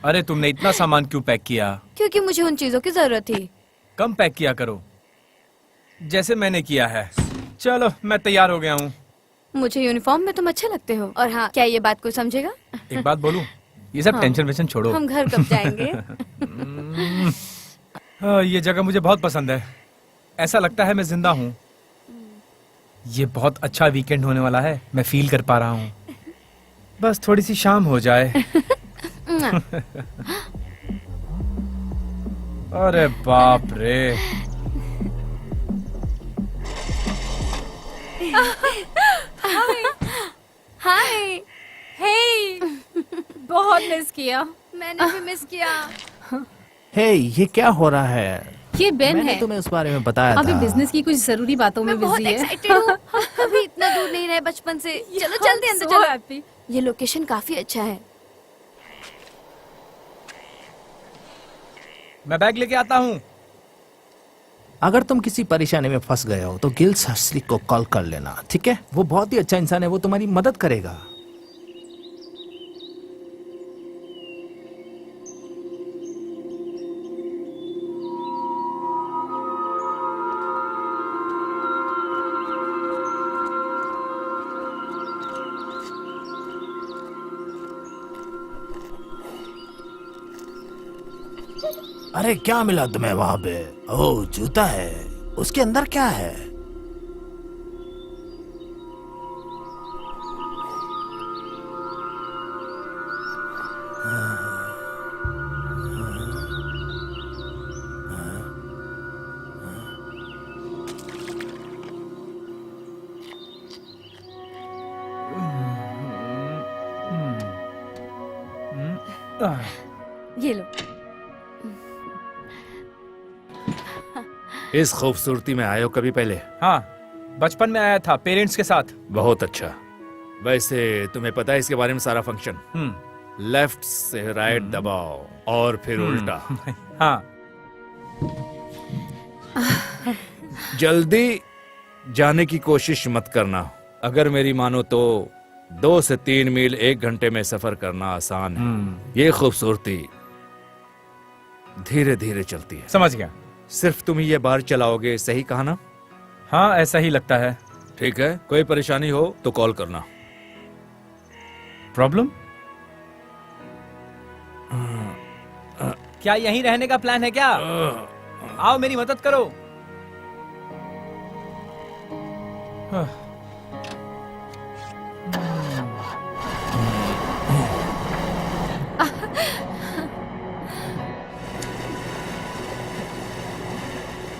अरे तुमने इतना सामान क्यों पैक किया? क्योंकि मुझे उन चीजों की जरूरत थी। कम पैक किया करो, जैसे मैंने किया है। चलो मैं तैयार हो गया हूँ। मुझे यूनिफॉर्म में तुम अच्छे लगते हो। और हाँ, क्या ये बात कोई समझेगा? एक बात बोलूं, ये सब हाँ। टेंशन वेंशन छोड़ो। हम घर कब जाएंगे? ये जगह मुझे बहुत पसंद है। ऐसा लगता है मैं जिंदा हूँ। ये बहुत अच्छा वीकेंड होने वाला है, मैं फील कर पा रहा हूँ। बस थोड़ी सी शाम हो जाए। अरे बाप रे। हाय। हे, बहुत मिस किया। मैंने भी मिस किया। हे, ये क्या हो रहा है? ये बेन मैंने है। तुम्हें उस बारे में बताया अभी था। बिजनेस की कुछ जरूरी बातों में मैं बहुत बिजी है। एक्साइटेड हूँ। हम कभी इतना दूर नहीं रहे बचपन से। चलो जल्दी अंदर चलो। ये लोकेशन काफी अच्छा है। मैं बैग लेके आता हूँ। अगर तुम किसी परेशानी में फंस गए हो तो गिल शास्त्री को कॉल कर लेना, ठीक है? वो बहुत ही अच्छा इंसान है, वो तुम्हारी मदद करेगा। अरे क्या मिला तुम्हें वहां पे? ओह, जूता है। उसके अंदर क्या है? ये लो। इस खूबसूरती में आए हो कभी पहले? हाँ, बचपन में आया था पेरेंट्स के साथ। बहुत अच्छा। वैसे तुम्हें पता है इसके बारे में सारा फंक्शन? हम्म। लेफ्ट से राइट दबाओ और फिर उल्टा। हाँ। जल्दी जाने की कोशिश मत करना। अगर मेरी मानो तो 2 से 3 मील 1 घंटे में सफर करना आसान है। ये खूबसूरती धीरे धीरे चलती है। समझ गया। सिर्फ तुम ही ये बार चलाओगे, सही कहा ना? हाँ, ऐसा ही लगता है। ठीक है, कोई परेशानी हो तो कॉल करना। प्रॉब्लम? क्या यहीं रहने का प्लान है क्या? आओ मेरी मदद करो।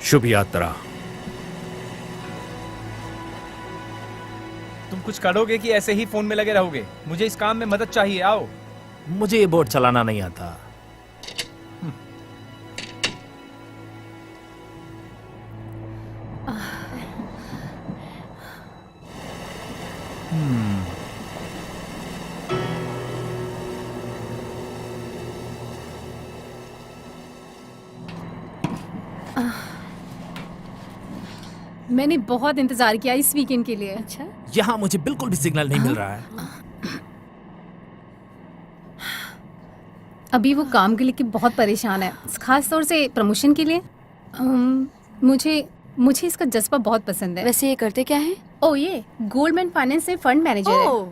शुभ यात्रा। तुम कुछ करोगे कि ऐसे ही फोन में लगे रहोगे? मुझे इस काम में मदद चाहिए, आओ। मुझे ये बोट चलाना नहीं आता। मैंने बहुत इंतजार किया इस वीकेंड के लिए। अच्छा, यहाँ मुझे बिल्कुल भी सिग्नल नहीं मिल रहा है। अभी वो काम के लिए कि बहुत परेशान है, खास तौर से प्रमोशन के लिए। मुझे इसका जज्बा बहुत पसंद है। वैसे ये करते क्या है? ओ, ये गोल्डमैन फाइनेंस में फंड मैनेजर है। ओह।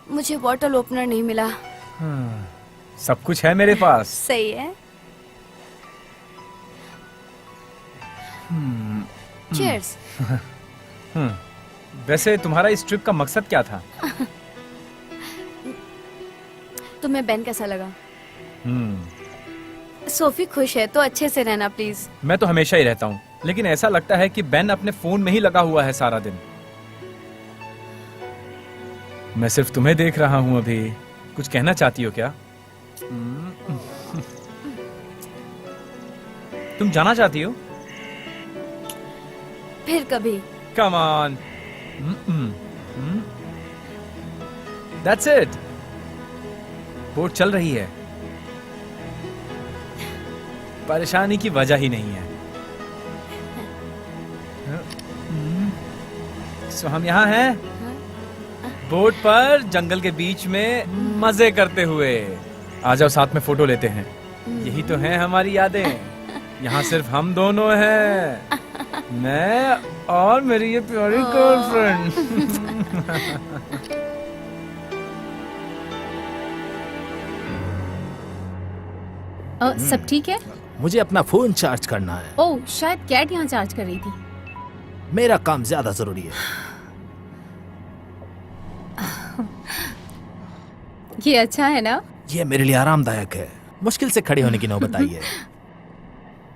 मुझे बॉटल ओपनर नहीं मिला। सब कुछ है मेरे पास। सही है। चीयर्स। वैसे तुम्हारा इस ट्रिप का मकसद क्या था? तुम्हें बेन कैसा लगा? सोफी खुश है तो अच्छे से रहना प्लीज। मैं तो हमेशा ही रहता हूँ, लेकिन ऐसा लगता है कि बेन अपने फोन में ही लगा हुआ है सारा दिन। मैं सिर्फ तुम्हें देख रहा हूँ अभी। कुछ कहना चाहती हो क्या? तुम जाना चाहती हो? फिर कभी। Come on. That's it. Boat चल रही है, परेशानी की वजह ही नहीं है। सो हम यहाँ हैं बोट पर, जंगल के बीच में मजे करते हुए। आ जाओ साथ में फोटो लेते हैं। यही तो है हमारी यादें। यहाँ सिर्फ हम दोनों हैं, मैं और मेरी ये प्यारी गर्लफ्रेंड। सब ठीक है? मुझे अपना फोन चार्ज करना है। ओह, शायद कैट यहाँ चार्ज कर रही थी। मेरा काम ज्यादा जरूरी है। ये अच्छा है ना? ये मेरे लिए आरामदायक है। मुश्किल से खड़े होने की नौबत आई है।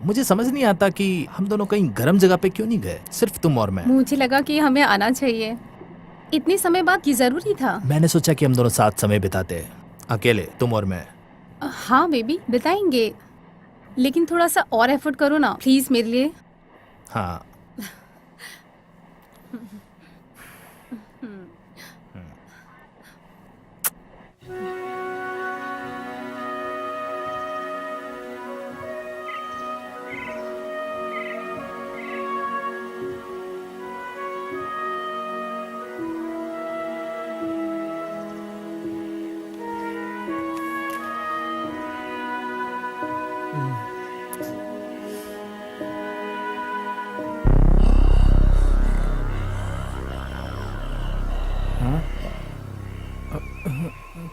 मुझे समझ नहीं आता कि हम दोनों कहीं गर्म जगह पे क्यों नहीं गए, सिर्फ तुम और मैं। मुझे लगा कि हमें आना चाहिए। इतने समय बाद ये जरूरी था। मैंने सोचा कि हम दोनों साथ समय बिताते, अकेले, तुम और मैं। हाँ बेबी, बताएंगे, लेकिन थोड़ा सा और एफर्ट करो ना प्लीज मेरे लिए। हाँ।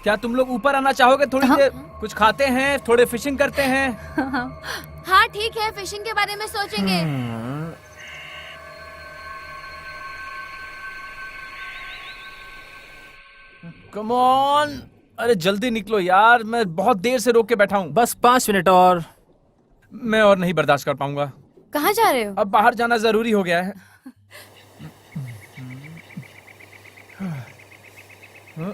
क्या तुम लोग ऊपर आना चाहोगे? थोड़ी देर कुछ खाते हैं, थोड़े फिशिंग करते हैं। हाँ ठीक है, फिशिंग के बारे में सोचेंगे। कम ऑन, अरे जल्दी निकलो यार, मैं बहुत देर से रोक के बैठा हूँ। बस 5 मिनट और। मैं और नहीं बर्दाश्त कर पाऊंगा। कहाँ जा रहे हो? अब बाहर जाना जरूरी हो गया है। तो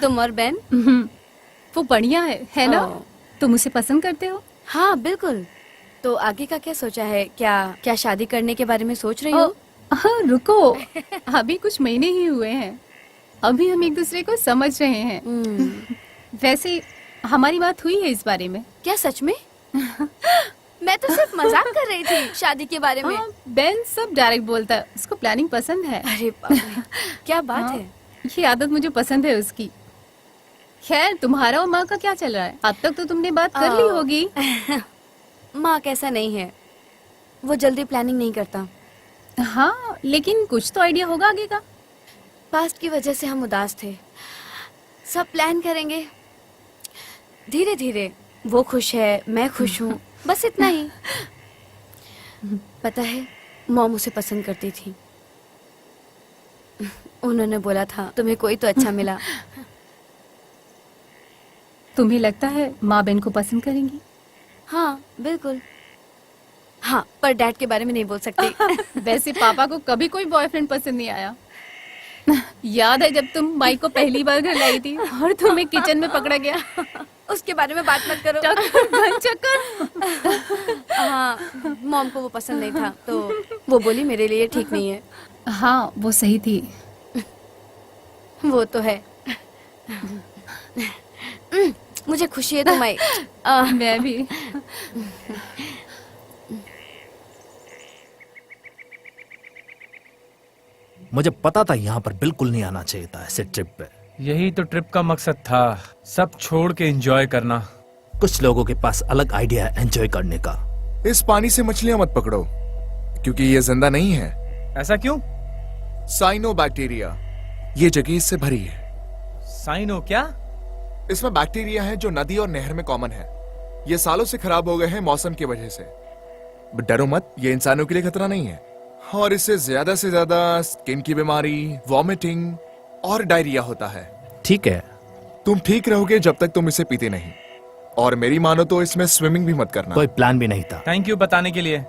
तुम और बेन? वो बढ़िया है ना? ओ। तुम उसे पसंद करते हो? हाँ बिल्कुल। तो आगे का क्या सोचा है? क्या शादी करने के बारे में सोच रही हो? हाँ रुको, अभी कुछ महीने ही हुए हैं, अभी हम एक दूसरे को समझ रहे हैं। वैसे हमारी बात हुई है इस बारे में। क्या सच में? मैं तो सिर्फ मजाक कर रही थी शादी के बारे में। हाँ, बेन सब डायरेक्ट बोलता है, उसको प्लानिंग पसंद है। अरे बाप रे, क्या बात हाँ, है। ये आदत मुझे पसंद है उसकी। खैर तुम्हारा और माँ का क्या चल रहा है? अब तक तो तुमने बात कर ली होगी। माँ कैसा नहीं है, वो जल्दी प्लानिंग नहीं करता। हाँ लेकिन कुछ तो आइडिया होगा आगे का। पास्ट की वजह से हम उदास थे, सब प्लान करेंगे धीरे धीरे। वो खुश है, मैं खुश हूँ, बस इतना ही। पता है, मॉम उसे पसंद करती थी। उन्होंने बोला था तुम्हें कोई तो अच्छा मिला। तुम्हें लगता है माँ बहन को पसंद करेंगी? हाँ बिल्कुल। हाँ, पर डैड के बारे में नहीं बोल सकते। वैसे पापा को कभी कोई बॉयफ्रेंड पसंद नहीं आया। याद है जब तुम माइक को पहली बार घर लाई थी और तुम्हें किचन में पकड़ा गया? उसके बारे में बात मत करो। घन चक्कर। हाँ, मॉम को वो पसंद नहीं था, तो वो बोली मेरे लिए ठीक नहीं है। हाँ वो सही थी। वो तो है। मुझे खुशी है तुम आई। मैं भी। मुझे पता था यहाँ पर बिल्कुल नहीं आना चाहिए था ऐसे ट्रिप पे। यही तो ट्रिप का मकसद था, सब छोड़ के एंजॉय करना। कुछ लोगों के पास अलग आइडिया है एंजॉय करने का। इस पानी से मछलियां मत पकड़ो, क्योंकि ये जिंदा नहीं है। ऐसा क्यों? साइनोबैक्टीरिया, ये जगह इससे भरी है। साइनो क्या? इसमें बैक्टीरिया है जो नदी और नहर में कॉमन है। ये सालों से खराब हो गए हैं मौसम की वजह से। बट डरो मत, ये इंसानों के लिए खतरा नहीं है। और इससे ज्यादा से ज्यादा स्किन की बीमारी, वॉमिटिंग और डायरिया होता है। ठीक है, तुम ठीक रहोगे जब तक तुम इसे पीते नहीं। और मेरी मानो तो इसमें स्विमिंग भी मत करना। कोई प्लान भी नहीं था। थैंक यू बताने के लिए।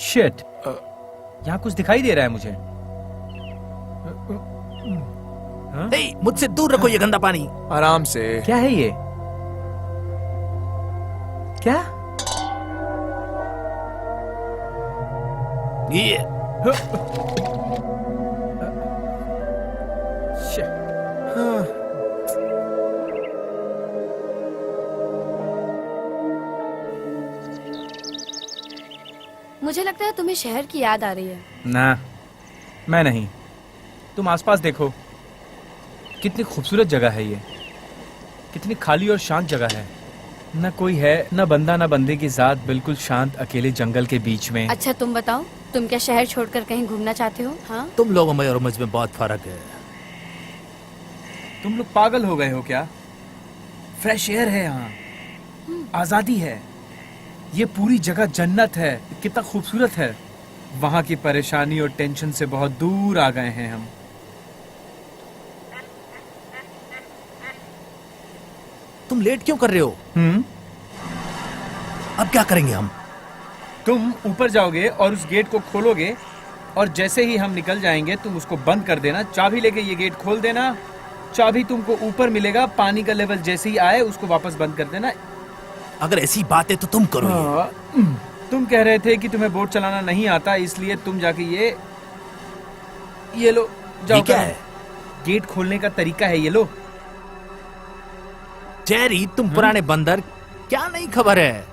शिट, यहाँ कुछ दिखाई दे रहा है मुझे। ए, मुझसे दूर रखो ये गंदा पानी। आराम से। क्या है ये? क्या? ये शिट। मुझे लगता है तुम्हें शहर की याद आ रही है। ना, मैं नहीं। तुम आसपास देखो, कितनी खूबसूरत जगह है ये। कितनी खाली और शांत जगह है। न कोई है, न बंदा न बंदे की जात, बिल्कुल शांत अकेले जंगल के बीच में। अच्छा तुम बताओ, तुम क्या शहर छोड़कर कहीं घूमना चाहते हो? हाँ, तुम लोगों में और मुझ में बहुत फर्क है। तुम लोग पागल हो गए हो क्या? फ्रेश एयर है यहाँ, आजादी है, ये पूरी जगह जन्नत है। कितना खूबसूरत है। वहाँ की परेशानी और टेंशन से बहुत दूर आ गए हैं हम। तुम लेट क्यों कर रहे हो? अब क्या करेंगे हम? तुम ऊपर जाओगे और उस गेट को खोलोगे, और जैसे ही हम निकल जाएंगे तुम उसको बंद कर देना। चाबी लेके ये गेट खोल देना। चाबी तुमको ऊपर मिलेगा, पानी का लेवल जैसे ही आए उसको वापस बंद कर देना। अगर ऐसी बात है तो तुम करो ये। तुम कह रहे थे कि तुम्हें बोट चलाना नहीं आता, इसलिए तुम जाके ये लो, जाओ। ये क्या करो। है? गेट खोलने का तरीका है, ये लो। जेरी, तुम पुराने बंदर, क्या नहीं खबर है?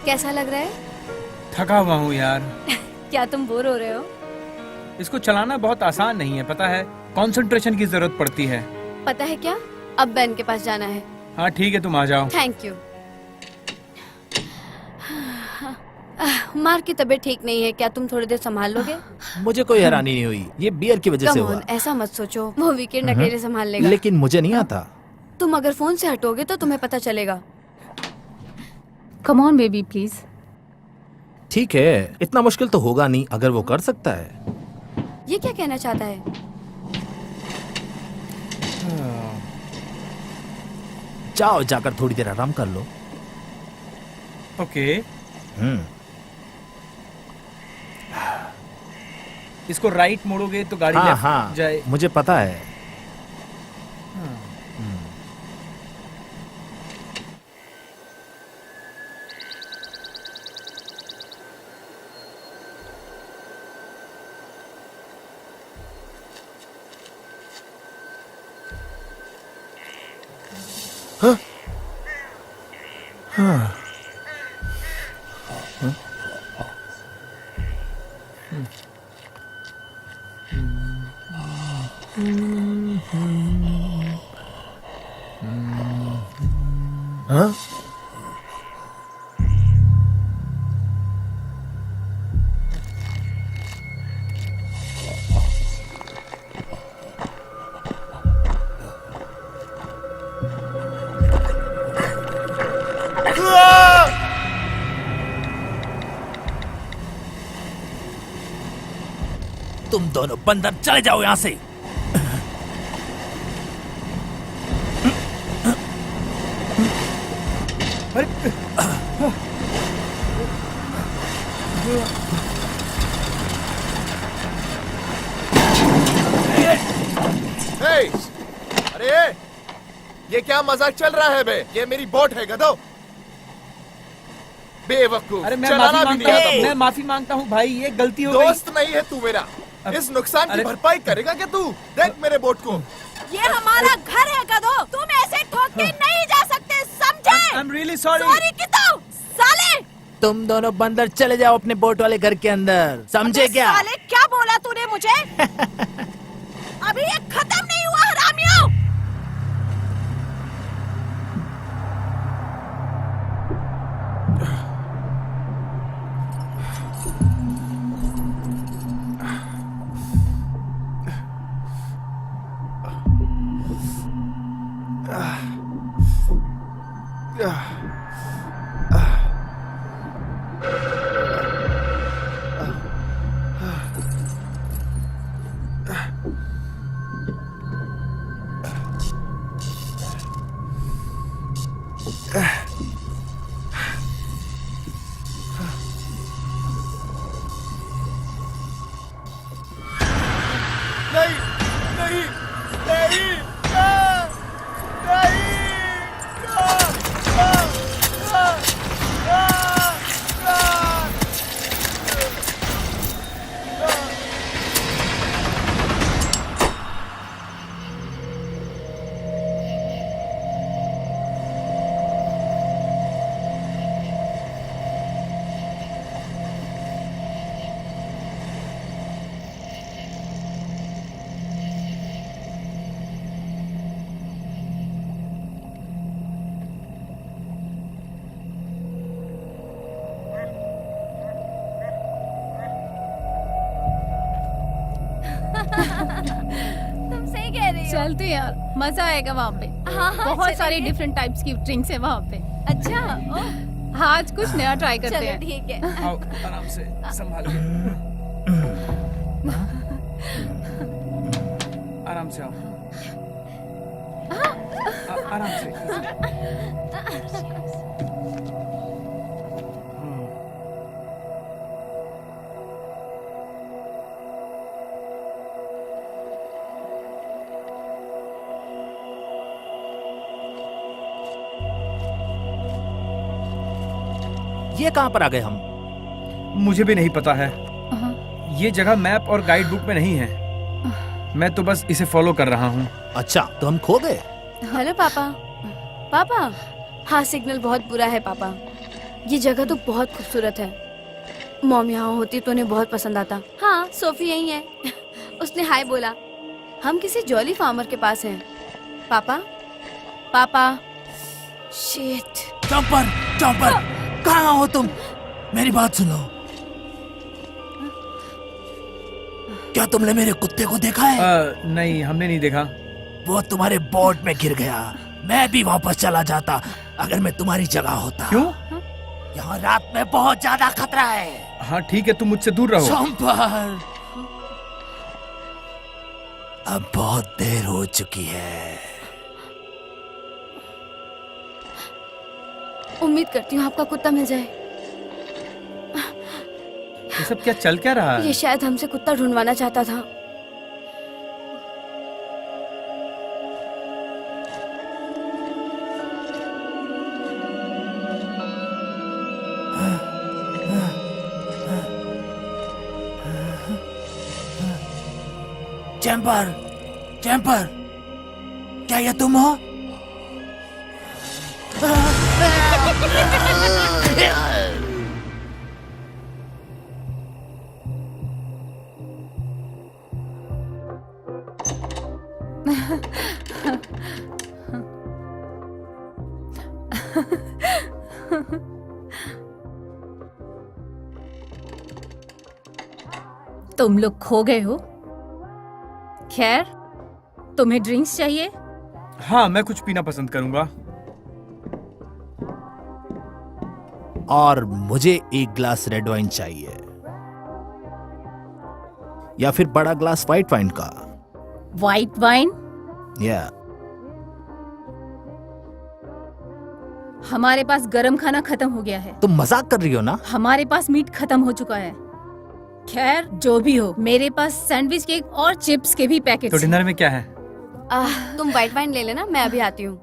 कैसा लग रहा है? थका हुआ हूँ यार। क्या तुम बोर हो रहे हो? इसको चलाना बहुत आसान नहीं है, पता है। कंसंट्रेशन की जरूरत पड़ती है। पता है क्या, अब बैन के पास जाना है। हाँ ठीक है, तुम आ जाओ। Thank you. मार्क की तबीयत ठीक नहीं है, क्या तुम थोड़ी देर संभाल लोगे? मुझे कोई हैरानी नहीं हुई, ये बियर की वजह से कम हुआ। ऑन, ऐसा मत सोचो, वो वीकेंड अकेले संभाल लेगा। लेकिन मुझे नहीं आता। तुम अगर फोन से हटोगे तो तुम्हें पता चलेगा। Come on baby please. ठीक है, इतना मुश्किल तो होगा नहीं अगर वो कर सकता है। ये क्या कहना चाहता है? जाओ, जाकर थोड़ी देर आराम कर लो। ओके, हम्म। इसको राइट मोड़ोगे तो गाड़ी हाँ लेफ्ट हाँ, जाए। मुझे पता है। हाँ? तुम दोनों बंदर चले जाओ यहाँ से। हे! अरे ये क्या मजाक चल रहा है बे? ये मेरी बोट है गधो। बेवकूफ, अरे मैं चलाना माफी भी मांगता नहीं हूँ, आता। मैं माफी मांगता हूँ भाई, ये गलती हो गई। दोस्त नहीं है तू मेरा। इस नुकसान की अरे- भरपाई करेगा क्या तू? देख मेरे बोट को। ये हमारा घर है गधो, तुम ऐसे ठोक के नहीं जा सकते, समझे? I am really sorry. Sorry की तो साले। तुम दोनों बंदर चले जाओ अपने बोट वाले घर के अंदर, समझे क्या? साले क्या बोला तूने मुझे? अभी ये खत्म नहीं हुआ हरामियों। नहीं नहीं नहीं आ, नहीं आ, आ, आ, आ, आ, तुम सही कह रही हो। चलते यार, मजा आएगा वहाँ पे। हाँ, बहुत सारी चलेंगे। डिफरेंट टाइप्स की ड्रिंक्स है वहाँ पे। अच्छा, ओह, हाँ, आज कुछ नया ट्राई करते चलो हैं। ठीक है। आओ, आराम से संभाल के। आराम से आओ। आराम से। ये कहाँ पर आ गए हम? मुझे भी नहीं पता है, हाँ। ये जगह मैप और गाइड बुक में नहीं है। मैं तो बस इसे फॉलो कर रहा हूँ। अच्छा, तो हम खो गए। हेलो पापा। पापा, हाँ सिग्नल बहुत बुरा है पापा। ये जगह तो बहुत खूबसूरत है। मॉम यहाँ होती तो उन्हें बहुत पसंद आता। हाँ, सोफी यही है। उसने हाय बोला। हम किसी जॉली फार्मर के पास हैं। पापा, पापा, शिट। चॉपर, चॉपर, कहाँ हो तुम? मेरी बात सुनो। क्या तुमने मेरे कुत्ते को देखा है? नहीं, हमने नहीं देखा। वो तुम्हारे बोट में गिर गया। मैं भी वापस चला जाता अगर मैं तुम्हारी जगह होता। क्यों? यहाँ रात में बहुत ज्यादा खतरा है। हाँ ठीक है, तुम मुझसे दूर रहो। चॉपर, अब बहुत देर हो चुकी है। उम्मीद करती हूँ आपका कुत्ता मिल जाए। ये सब क्या चल क्या रहा है? ये शायद हमसे कुत्ता ढूंढवाना चाहता था। चैम्पर, चैम्पर, क्या ये तुम हो? तुम लोग खो गए हो। खैर, तुम्हें ड्रिंक्स चाहिए? हाँ, मैं कुछ पीना पसंद करूंगा। और मुझे एक ग्लास रेड वाइन चाहिए, या फिर बड़ा ग्लास व्हाइट वाइन का। White wine? या हमारे पास गरम खाना खत्म हो गया है। तुम मजाक कर रही हो ना? हमारे पास मीट खत्म हो चुका है। खैर, जो भी हो, मेरे पास सैंडविच केक और चिप्स के भी पैकेट। तो डिनर में क्या है? तुम व्हाइट वाइन ले लेना, मैं अभी आती हूँ।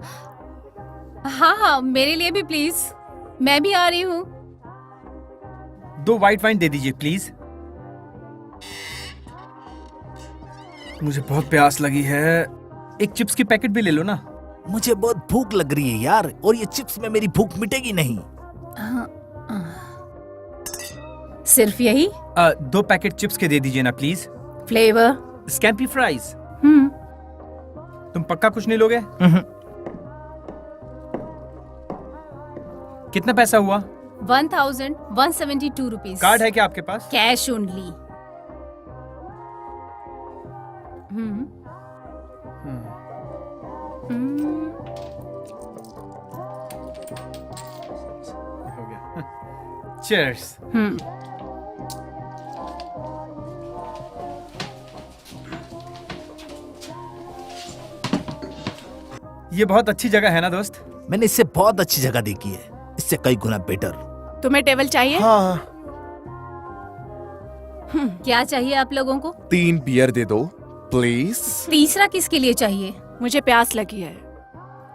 हाँ हाँ, मेरे लिए भी प्लीज। मैं भी आ रही हूँ। 2 व्हाइट वाइन दे दीजिए प्लीज। मुझे बहुत प्यास लगी है। एक चिप्स की पैकेट भी ले लो ना। मुझे बहुत भूख लग रही है यार, और ये चिप्स में मेरी भूख मिटेगी नहीं। सिर्फ यही? 2 पैकेट चिप्स के दे दीजिए ना प्लीज। फ्लेवर? Scampi fries. तुम पक्का कुछ नहीं लोगे? कितना पैसा हुआ? 1172 रुपीज। कार्ड है क्या आपके पास? Cash only. हो गया। चीयर्स। ये बहुत अच्छी जगह है ना दोस्त? मैंने इससे बहुत अच्छी जगह देखी है, इससे कई गुना बेटर। तुम्हें टेबल चाहिए? हाँ, क्या चाहिए आप लोगों को? 3 बियर दे दो प्लीज। तीसरा किसके लिए चाहिए? मुझे प्यास लगी है।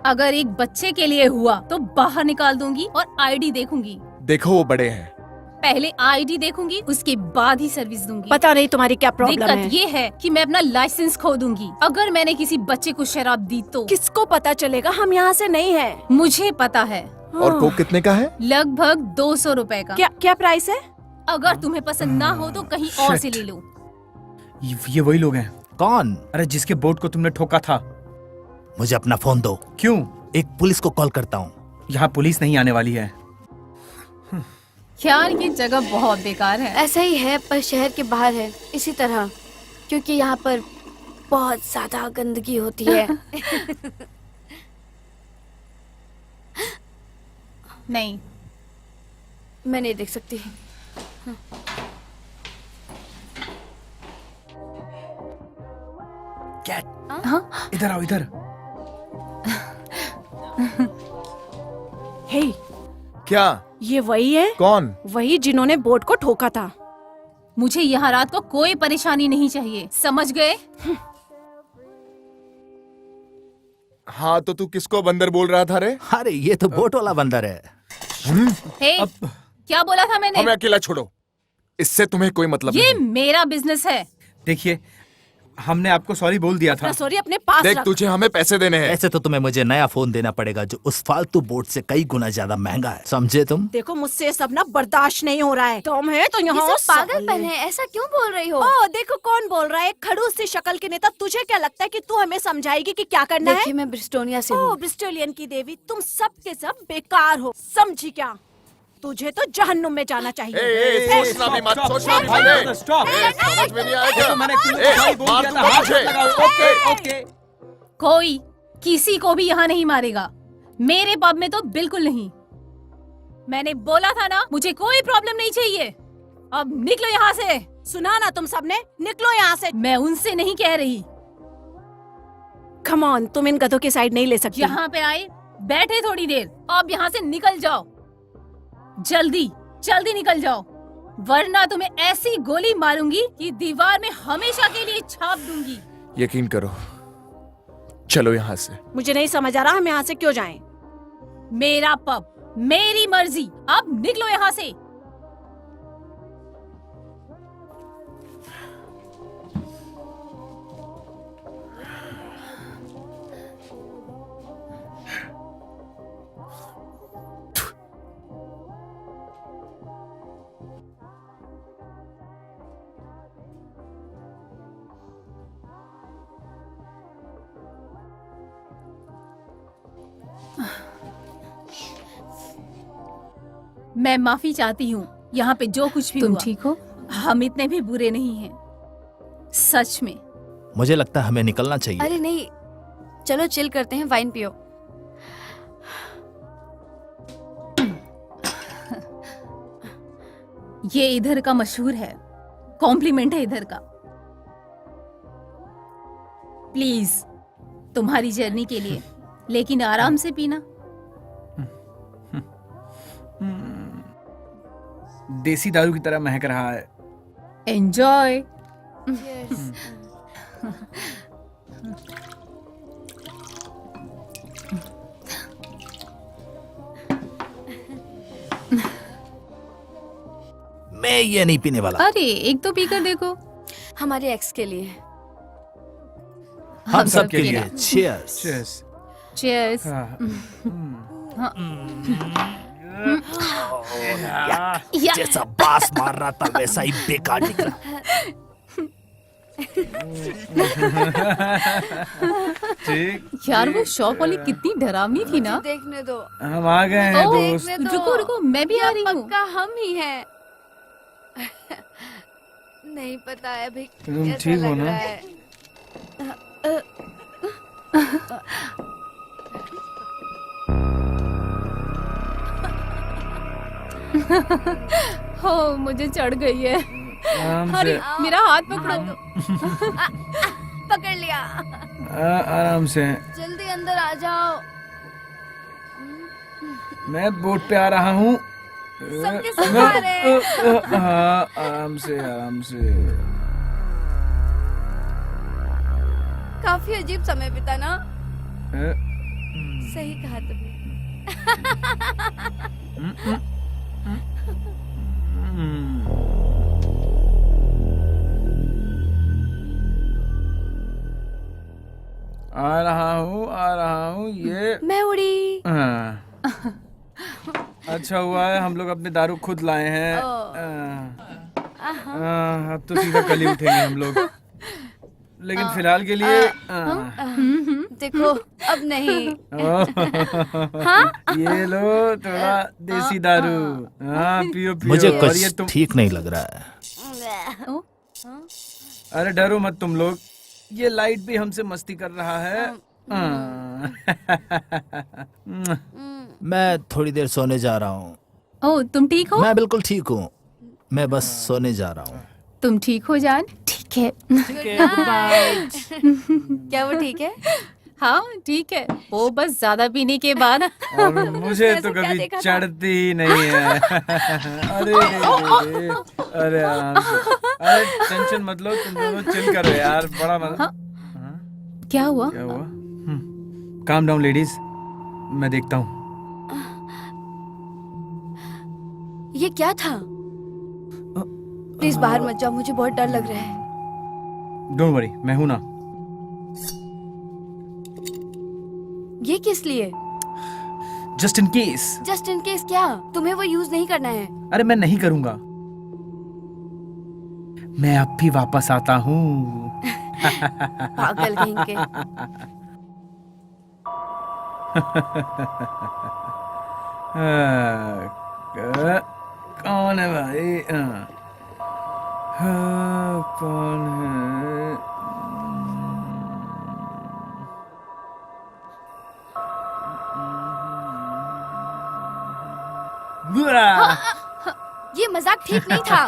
अगर एक बच्चे के लिए हुआ तो बाहर निकाल दूंगी और आईडी देखूंगी। देखो वो बड़े हैं। पहले आईडी देखूंगी, उसके बाद ही सर्विस दूंगी। पता नहीं तुम्हारी क्या प्रॉब्लम दिक्कत है। ये है कि मैं अपना लाइसेंस खो दूंगी अगर मैंने किसी बच्चे को शराब दी तो। किसको पता चलेगा? हम यहाँ से नहीं है। मुझे पता है। और कोक कितने का है? लगभग 200 रुपए का। क्या क्या प्राइस है? अगर तुम्हें पसंद ना हो तो कहीं और से ले लो। ये वही लोग हैं। कौन? अरे जिसके बोट को तुमने ठोका था। मुझे अपना फोन दो। क्यों? एक पुलिस को कॉल करता हूँ। यहाँ पुलिस नहीं आने वाली है। यार, ये जगह बहुत बेकार है। ऐसा ही है, पर शहर के बाहर है इसी तरह, क्योंकि यहाँ पर बहुत ज्यादा गंदगी होती है। नहीं, मैं नहीं देख सकती। कैट, इधर आओ इधर। हे, क्या? ये वही है? कौन? वही जिन्होंने बोट को ठोका था। मुझे यहाँ रात को कोई परेशानी नहीं चाहिए, समझ गए? हाँ, तो तू किसको बंदर बोल रहा था रे? अरे ये तो बोट वाला बंदर है। हे, क्या बोला था मैंने? हमें अकेला छोड़ो, इससे तुम्हें कोई मतलब ये नहीं। मेरा बिजनेस है। देखिए, हमने आपको सॉरी बोल दिया था। सॉरी अपने पास देख, रख। तुझे हमें पैसे देने हैं। ऐसे तो तुम्हें मुझे नया फोन देना पड़ेगा जो उस फालतू बोर्ड से कई गुना ज्यादा महंगा है, समझे तुम? देखो मुझसे ये सब ना बर्दाश्त नहीं हो रहा है। तुम है तो ये यहाँ सब पागलपन है, ऐसा क्यों बोल रही हो? ओ देखो कौन बोल रहा है, एक खड़ूस सी शक्ल के नेता। तुझे क्या लगता है कि तू हमें समझाएगी कि क्या करना है? देखिए, मैं ब्रिस्टोनिया से ओ हूँ। ब्रिस्टोलियन की देवी, तुम सब के सब बेकार हो, समझी क्या? तुझे तो जहन्नुम में जाना चाहिए। सोचना भी मत, सोचना भी मत। स्टॉप। समझ में नहीं आएगा। मैंने तुमको ए, सॉरी बोल मार दिया था, दूंगा हाथ तुझे। मत लगाओ। Okay okay. कोई किसी को भी यहाँ नहीं मारेगा, मेरे पब में तो बिल्कुल नहीं। मैंने बोला था ना, मुझे कोई प्रॉब्लम नहीं चाहिए। अब निकलो यहाँ से। सुना ना तुम सबने, निकलो यहाँ से। मैं उनसे नहीं कह रही। कम ऑन, तुम इन गधों की साइड नहीं ले सकती। यहाँ पे आए, बैठे थोड़ी देर, अब यहाँ से निकल जाओ। जल्दी जल्दी निकल जाओ, वरना तुम्हें ऐसी गोली मारूंगी कि दीवार में हमेशा के लिए छाप दूंगी। यकीन करो, चलो यहाँ से। मुझे नहीं समझ आ रहा हम यहाँ से क्यों जाएं। मेरा पब, मेरी मर्जी, अब निकलो यहाँ से। मैं माफी चाहती हूँ, यहाँ पे जो कुछ भी तुम हुआ, ठीक हो? हम इतने भी बुरे नहीं हैं, सच में। मुझे लगता है हमें निकलना चाहिए। अरे नहीं, चलो चिल करते हैं, वाइन पियो। ये इधर का मशहूर है, कॉम्प्लीमेंट है इधर का। प्लीज, तुम्हारी जर्नी के लिए, लेकिन आराम से पीना। देसी दारू की तरह महक रहा है। एंजॉय। मैं ये नहीं पीने वाला। अरे एक तो पीकर देखो। हमारे एक्स के लिए। हम सब सबके के लिए लिए। चीयर्स। Cheers। चीयर्स। जैसा बास मार रहा था वैसा ही बेकार निकला। ठीक। यार वो शॉप वाली कितनी डरावनी थी ना। देखने दो, हम आ गए हैं ओ, दोस्त। देखने दो। रुको रुको, मैं भी आ रही हूँ। पक्का हम ही हैं। नहीं पता है अभी तुम कैसा ठीक हो लग ना? रहा है। हो, मुझे चढ़ गई है। आराम अरे से। मेरा हाथ पकड़ो। पकड़ लिया। आराम से। जल्दी अंदर आ जाओ। मैं बोट पे आ रहा हूँ। सबके सब आ रहे हैं। हाँ, आराम से आराम से। काफी अजीब समय बीता ना। सही कहा तुमने। आ रहा हूँ ये। मैं उड़ी। हाँ। अच्छा हुआ है हम लोग अपने दारू खुद लाए हैं। अब तो सीधा कल ही उठेंगे हम लोग, लेकिन फिलहाल के लिए देखो अब नहीं। ये लो थोड़ा देसी दारू। हाँ पियो पियो। मुझे और ये कुछ ठीक नहीं लग रहा है। अरे डरो मत तुम लोग, ये लाइट भी हमसे मस्ती कर रहा है। मैं थोड़ी देर सोने जा रहा हूँ। ओ, तुम ठीक हो? मैं बिल्कुल ठीक हूँ, मैं बस सोने जा रहा हूँ। तुम ठीक हो जान? ठीक है। क्या वो ठीक है? हाँ ठीक है, वो बस ज्यादा पीने के बाद। और मुझे ऐसा तो क्या कभी देखा था? चढ़ती ही नहीं है। अरे अरे आराम से। अरे टेंशन मत लो, तुम दोनों चिल करो यार, बड़ा मजा। क्या हुआ? क्या हुआ? काम डाउन लेडीज, मैं देखता हूँ। ये क्या था? प्लीज बाहर मत जाओ, मुझे बहुत डर लग रहा है। डोंट वरी, मैं हूं ना। ये किस लिए? Just in case. Just in case क्या? तुम्हें वो यूज नहीं करना है। अरे मैं नहीं करूंगा, मैं अब भी वापस आता हूँ। पागल कहीं के। कौन है भाई? कौन है? ये मजाक ठीक नहीं था।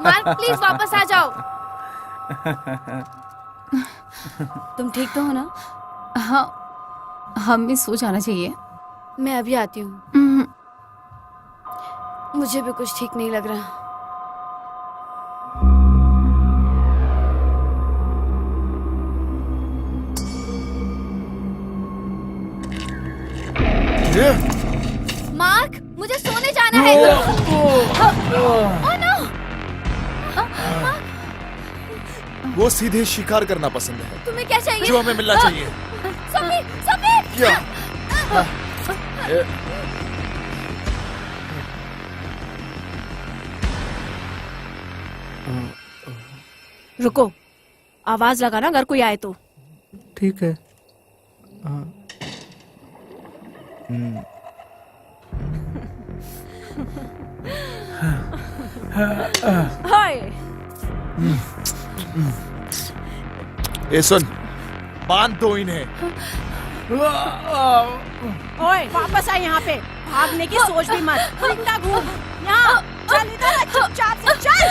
मार्क प्लीज वापस आ जाओ। तुम ठीक तो हो ना? हाँ, हमें सो जाना चाहिए। मैं अभी आती हूँ। मुझे भी कुछ ठीक नहीं लग रहा। मार्क, मुझे सोने जाना है। Oh no! वो सीधे शिकार करना पसंद है, तुम्हें क्या चाहिए? जो हमें मिलना चाहिए। Sophie, Sophie! क्या? रुको, आवाज लगाना अगर कोई आए तो। ठीक है। हाय, ए सुन, बांध दो इन्हें। ओए वापस आ यहाँ पे। भागने की सोच भी मत। जिंदा घूम यहाँ। चल इधर आ, चुपचाप से चल।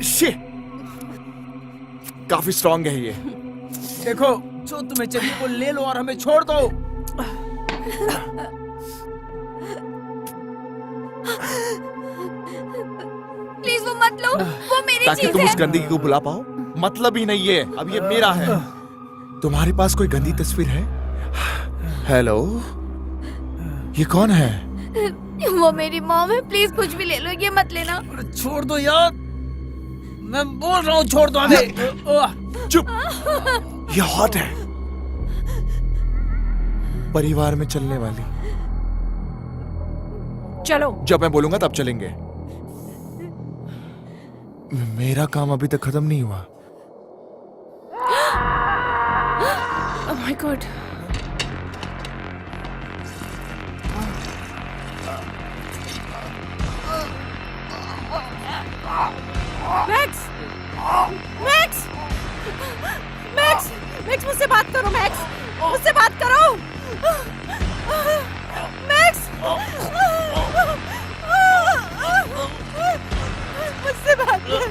Shit! काफी स्ट्रांग है ये। देखो, जो तुम्हें चाहिए वो ले लो और हमें छोड़ दो। प्लीज वो मत लो, वो मेरी ताकि चीज तुम है। उस गंदगी को भुला पाओ। मतलब ही नहीं है, अब ये मेरा है। तुम्हारे पास कोई गंदी तस्वीर है? हेलो, ये कौन है? वो मेरी मॉम है। प्लीज कुछ भी ले लो, ये मत लेना। अरे छोड़ दो यार, मैं बोल रहा हूँ छोड़ दो हमें। चुप, ये हॉट है, परिवार में चलने वाली। चलो। जब मैं बोलूंगा तब चलेंगे। मेरा काम अभी तक खत्म नहीं हुआ। Oh my God. Max, max, max, max मुझसे बात करो। मैक्स, मुझसे बात करो। मैक्स, मुझसे बात करो।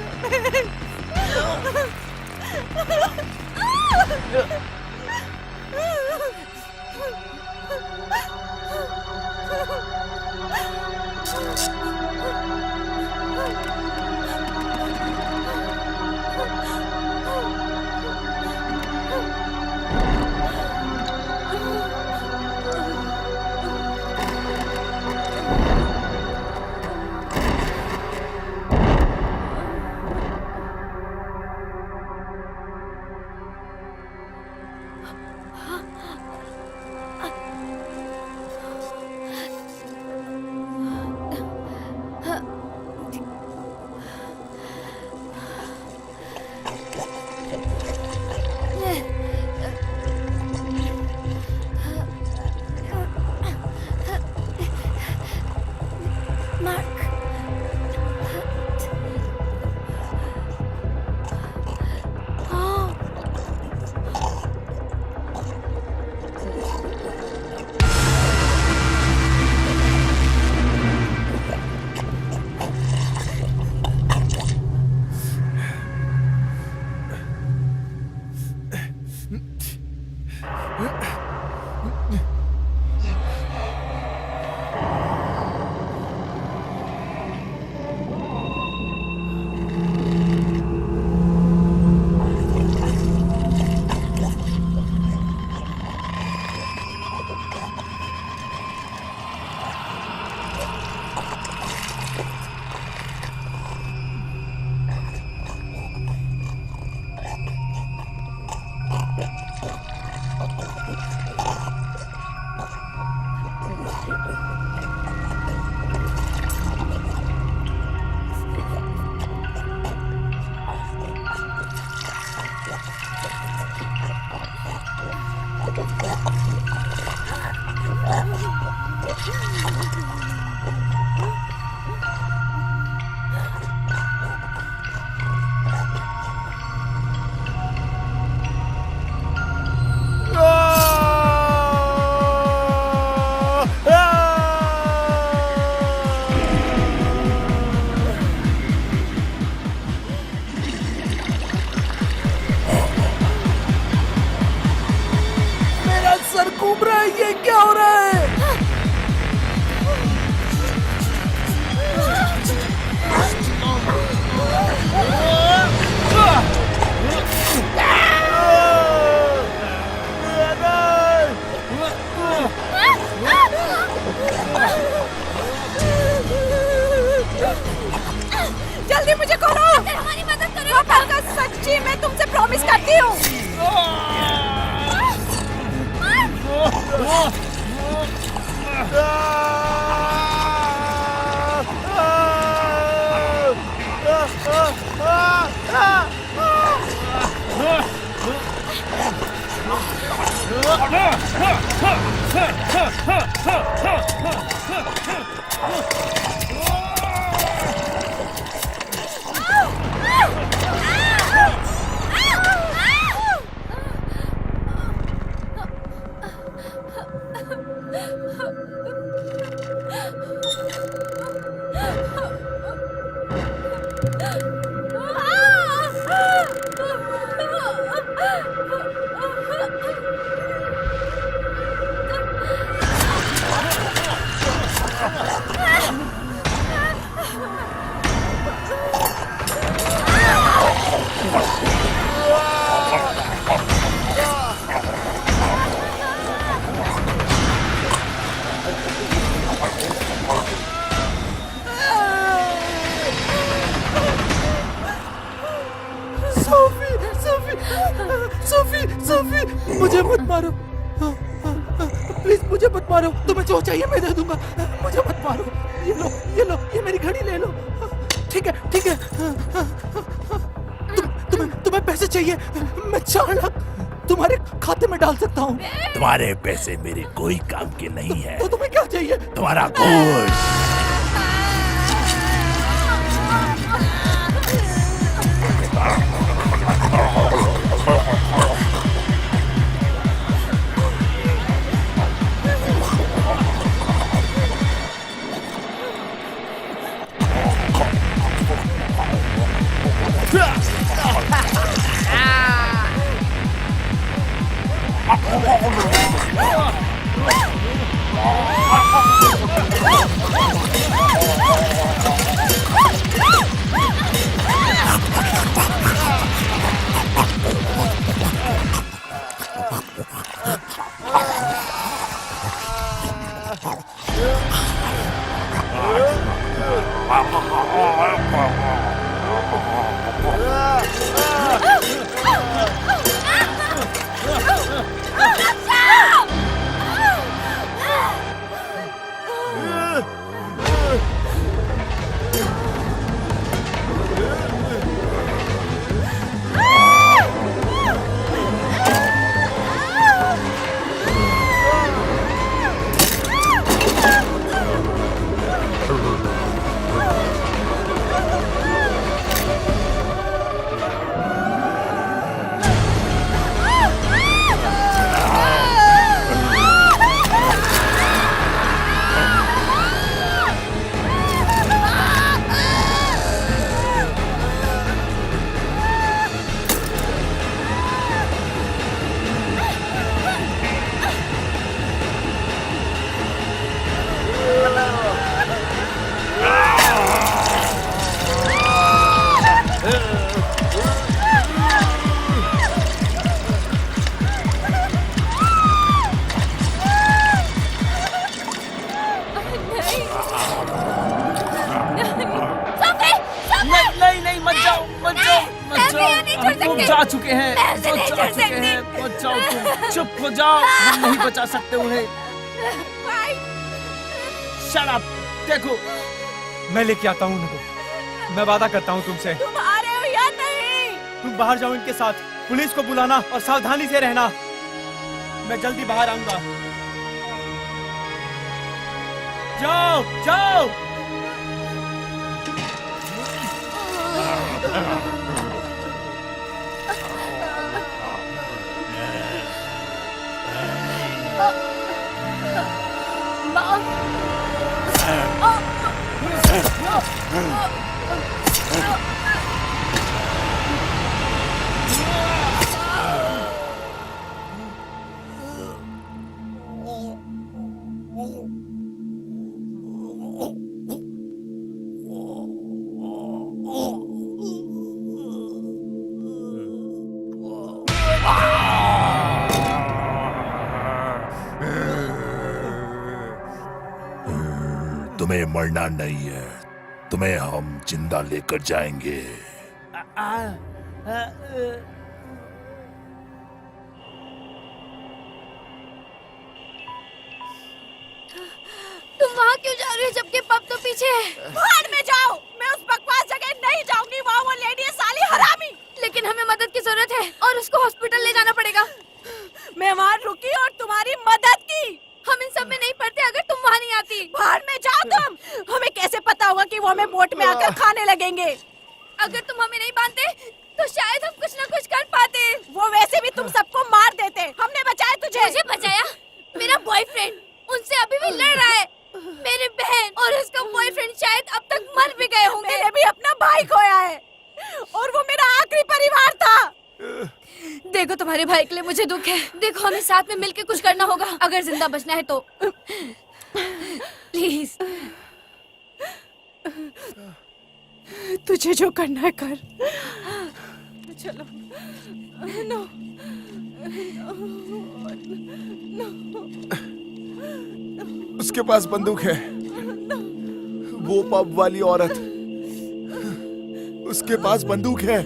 सच्ची मैं तुमसे प्रॉमिस करती हूँ। सोफी, सोफी, सोफी, सोफी, मुझे मत मारो। प्लीज मुझे मत मारो। तुम्हें जो चाहिए मैं दे दूंगा। मुझे मत मारो। ये लो, ये लो, ये मेरी घड़ी ले लो। ठीक है, ठीक है। तुम्हें पैसे चाहिए? मैं 4 लाख तुम्हारे खाते में डाल सकता हूँ। तुम्हारे पैसे मेरे कोई काम के नहीं है। तो तुम्हें क्या चाहिए? तुम्हारा गोश्त। जा चुके हैं, वो जा चुके हैं। बचाओ तुम, चुप हो जाओ, हम नहीं बचा सकते उन्हें। Shut up. देखो मैं लेके आता हूँ उनको, मैं वादा करता हूँ तुमसे। तुम आ रहे हो या नहीं? तुम बाहर जाओ इनके साथ, पुलिस को बुलाना और सावधानी से रहना। मैं जल्दी बाहर आऊंगा। जाओ जाओ। तुम्हें मरना नहीं है, तुम्हें हम जिंदा लेकर जाएंगे। तुम वहाँ क्यों जा रही हो जबकि पब तो पीछे है? भाड़ में जाओ, मैं उस बकवास जगह नहीं जाऊंगी, वहाँ वो लेडी है साली हरामी। लेकिन हमें मदद की जरूरत है और उसको हॉस्पिटल ले जाना पड़ेगा। मैं वहाँ रुकी और तुम्हारी मदद की। हम इन सब में नहीं पड़ते अगर तुम वहाँ नहीं आती। भाड़ में जाओ तुम, हमें कैसे पता होगा कि वो हमें बोट में आकर खाने लगेंगे। अगर तुम हमें नहीं बांधते तो शायद हम कुछ न कुछ कर पाते। वो वैसे भी तुम सबको मार देते, हमने बचाया तुझे। मुझे बचाया? मेरा बॉयफ्रेंड उनसे अभी भी लड़ रहा है। मेरी बहन और उसका बॉयफ्रेंड शायद अब तक मर भी गए होंगे। मैंने भी अपना भाई खोया है और वो मेरा आखिरी परिवार था। देखो तुम्हारे भाई के लिए मुझे दुख है। देखो हमें साथ में मिलकर कुछ करना होगा अगर जिंदा बचना है तो। प्लीज। तुझे जो करना है कर। चलो। नो। उसके पास बंदूक है, वो पब वाली औरत, उसके पास बंदूक है।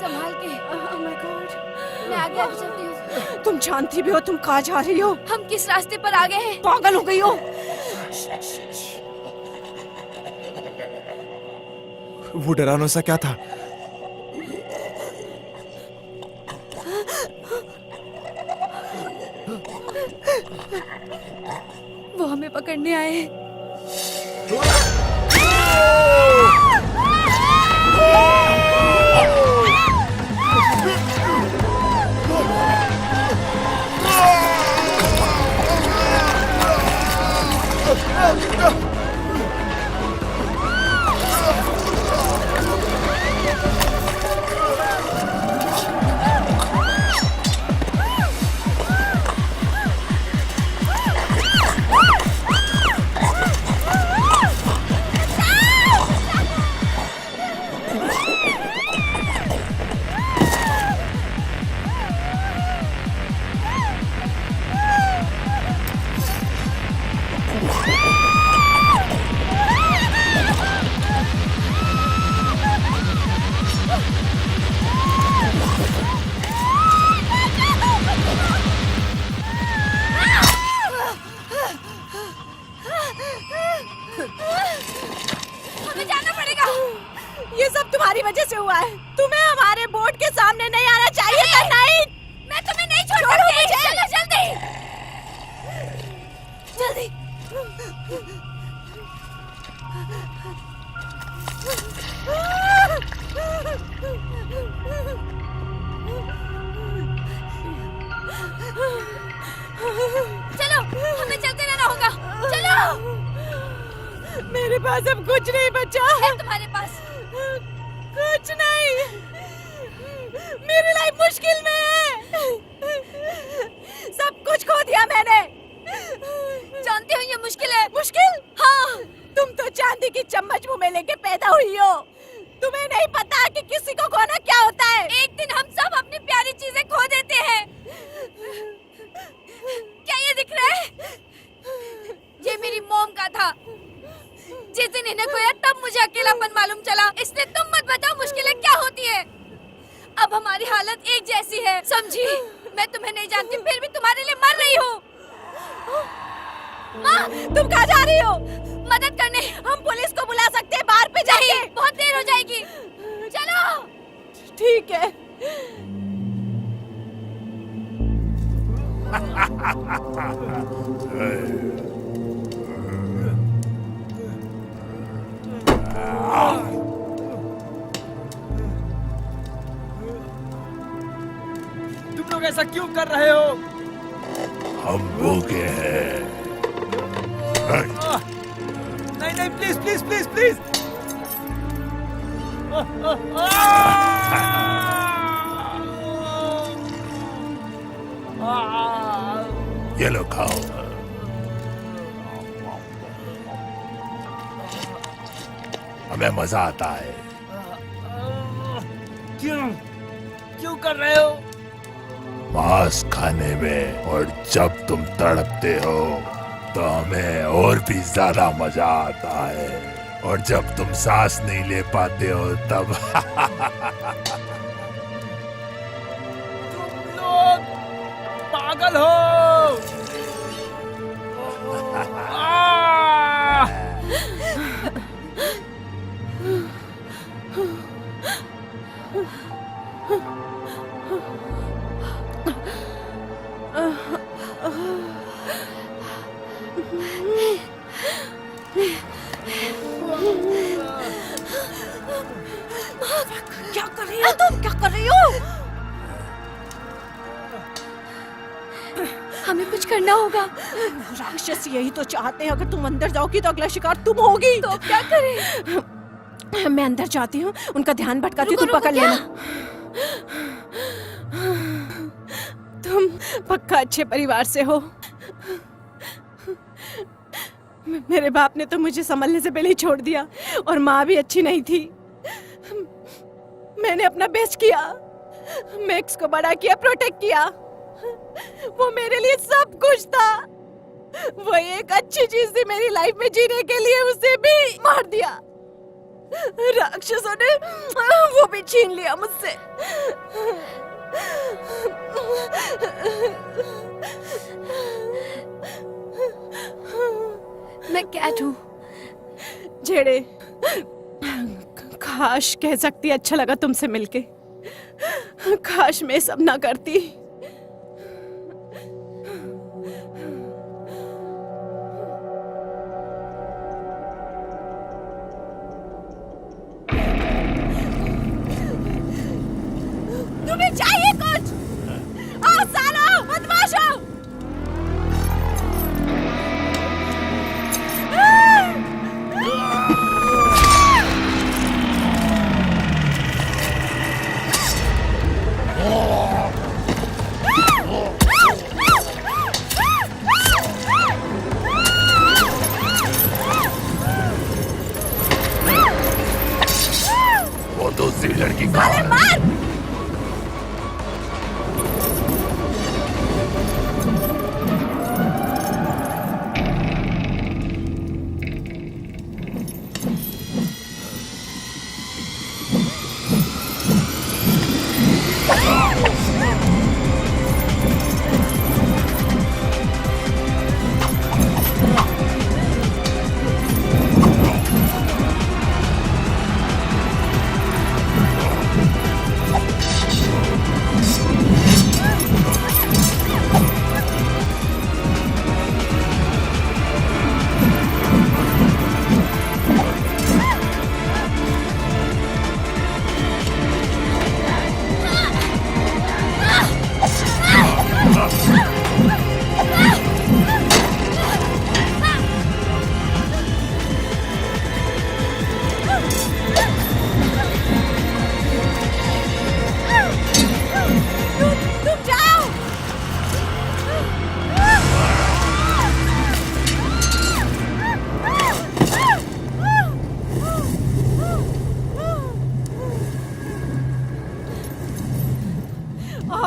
संभाल के। Oh my God. मैं आगे आगे चलती हूँ। तुम जानती भी हो तुम कहाँ जा रही हो? हम किस रास्ते पर आ गए हैं? पागल हो गई हो? वो डरावना सा क्या था? वो हमें पकड़ने आए हैं। हमें जाना पड़ेगा। ये सब तुम्हारी वजह से हुआ है। तुम्हें हमारे बोर्ड के सामने नहीं आना चाहिए था। नहीं, मैं तुम्हें नहीं छोड़ छोड़ो सकती। मुझे। चलो जल्दी जल्दी। चलो हमें चलते रहना होगा। चलो। मेरे पास अब कुछ नहीं बचा है तुम्हारे पास? कुछ नहीं। मेरी लाइफ मुश्किल में है। सब कुछ खो दिया मैंने। जानती हो ये मुश्किल है। मुश्किल? हाँ। तुम तो चांदी की चम्मच मुंह में लेके पैदा हुई हो। तुम्हें नहीं पता कि किसी को खोना क्या होता है। एक दिन हम सब अपनी प्यारी चीजें खो देते हैं। क्या ये दिख रहा है? ये मेरी मॉम का था। जिस दिन इन्हें खोया तब मुझे अकेलापन मालूम चला। इसलिए तुम मत बताओ मुश्किलें क्या होती है। अब हमारी हालत एक जैसी है, समझी? मैं तुम्हें नहीं जानती फिर भी तुम्हारे लिए मर रही हूँ। माँ, तुम कहाँ जा रही हो? मदद करने। हम पुलिस को बुला सकते हैं बाहर पे जाके। नहीं, बहुत देर हो जाएगी। चलो। ठीक है। तुम लोग ऐसा क्यों कर रहे हो? हम भूखे हैं। नहीं नहीं, प्लीज प्लीज प्लीज प्लीज। ये लो खाओ। हमें मजा आता है। क्यों क्यों कर रहे हो? मांस खाने में, और जब तुम तड़पते हो तो हमें और भी ज्यादा मजा आता है, और जब तुम सांस नहीं ले पाते हो तब तुम लोग पागल हो। क्या कर रही हो तुम? क्या कर रही हो? हमें कुछ करना होगा। राक्षस यही तो चाहते हैं, अगर तुम अंदर जाओगी तो अगला शिकार तुम होगी। तो अब क्या करें? मैं अंदर जाती हूँ, उनका ध्यान भटकाती हूँ, रुको, तुम पकड़ रुको, लेना। तुम पक्का अच्छे परिवार से हो। मेरे बाप ने तो मुझे संभलने से पहले ही छोड़ दिया, और माँ भी अच्छी नहीं थी। मैंने अपना बेस्ट किया, मैक्स को बड़ा किया, प्रोटेक्ट किया। वो मेरे लिए सब कुछ था। वो एक अच्छी चीज थी मेरी लाइफ में जीने के लिए, उसे भी मार दिया। राक्षसों ने वो भी छीन लिया मुझसे। मैं कैट हूँ। जेड़े, काश कह सकती अच्छा लगा तुमसे मिलके। काश मैं सब ना करती। तुम्हें चाहिए कुछ? आओ सालो, बदमाशो! वो दूसरी लड़की कहाँ है?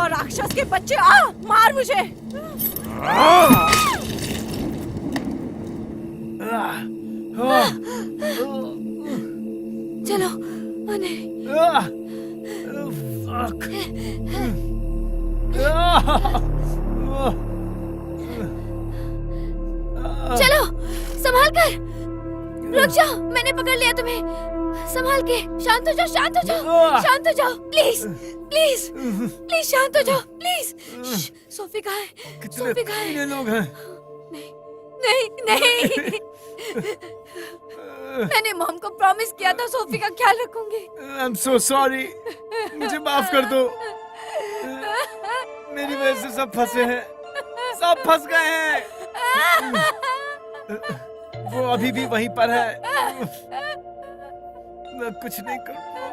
राक्षस के बच्चे, आ मार मुझे। चलो, ओ नहीं। चलो, संभाल कर। रुक जाओ, मैंने पकड़ लिया तुम्हें। संभाल के, शांत हो जाओ, शांत हो जाओ, शांत हो जाओ, प्लीज प्लीज प्लीज, शांत हो जाओ, प्लीज। सोफी कहाँ है? सोफी कहाँ है? कितने लोग हैं? नहीं नहीं, मैंने मॉम को प्रॉमिस किया था सोफी का ख्याल रखूंगी। आई एम सो सॉरी, मुझे माफ कर दो। मेरी वजह से सब फंसे हैं, सब फंस गए हैं। वो अभी भी वहीं पर है। मैं कुछ नहीं कर पाऊँ।